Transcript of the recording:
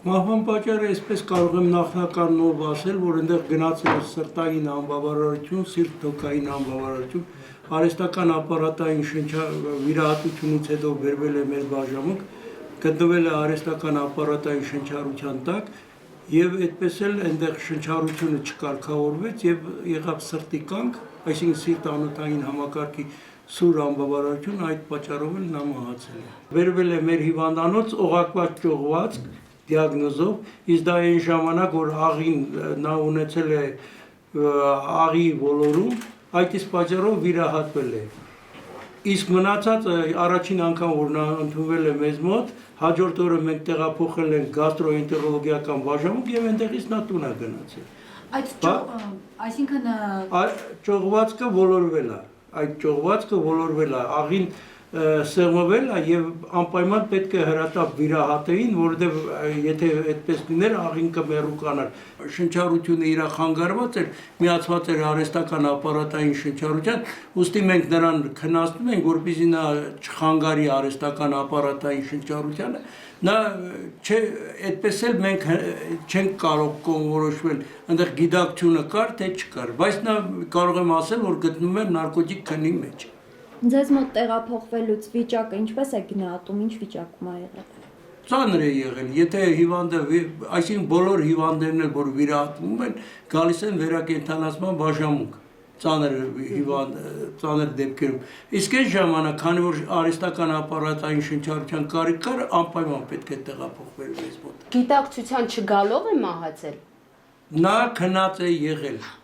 Մահվան պատճառը այսպես կարող եմ նախնականով ասել, որ այնտեղ գնացել է սրտային անբավարարություն, սիրտ-թոքային անբավարարություն, արհեստական ապարատային վիրահատությունից հետո վերվել է մեր բաժանմունք, գտնվել է արհեստական ապարատային շնչառության տակ եւ այդպես էլ այնտեղ շնչառությունը չկարգավորվեց եւ եղավ սրտի կանգ, այսինքն սիրտ-անոթային համակարգի սուր անբավարարություն, այդ պատճառով էլ նա մահացել է։ Վերվել է մեր հիվանդանոց օղակված ճողվածք դիագնոզով, իսկ դա այն ժամանակ, որ աղին նա ունեցել է աղի ոլորում, այդ իսկ պատճառով վիրահատվել է։ Իսկ մնացածը առաջին անգամ, որ նա ընդունվել է մեզ մոտ, հաջորդ օրը մենք տեղափոխել ենք գաստրոենտերոլոգիական բաժանմունք եւ այնտեղից նա տուն է գնացել։ Այսինքն ճողվածքը ոլորվել է, այդ ճողվածքը ոլորվել է, աղին սեղմվել է եւ անպայման պետք է հրատապ վիրահատեին, որովհետեւ եթե այդպես լիներ աղին կմեռուկանար։ Շնչառությունը իր խանգարված էր, միացված էր արհեստական ապարատային շնչառության, ուստի մենք նրան քննարկում ենք, որպեսզի նա չխանգարի արհեստական ապարատային շնչառությանը, նա չէ, այդպես էլ մենք չենք կարող կողմնորոշվել, այնտեղ գիտակցությունը կար թե չկար, բայց նա կարող եմ ասել, որ գտնվում է նարկոտիկ քնի մեջ։ Ձեզ մոտ տեղափոխվելուց վիճակը ինչպես է գնահատում, ինչ վիճակում է եղել։ Ծանր է եղել, եթե հիվանդը, այսինքն բոլոր հիվանդներն էլ, որ վիրահատվում են, գալիս են վերակենդանացման բաժանմունք, ծանր դեպքերում։ Իսկ այս ժամանակ, քանի որ արհեստական ապարատային շնչառության կարիք կար, անպայման պետք է տեղափոխվեր մեզ մոտ։ Գիտակցության չգալով է մահացել։ Նա քնած է եղել,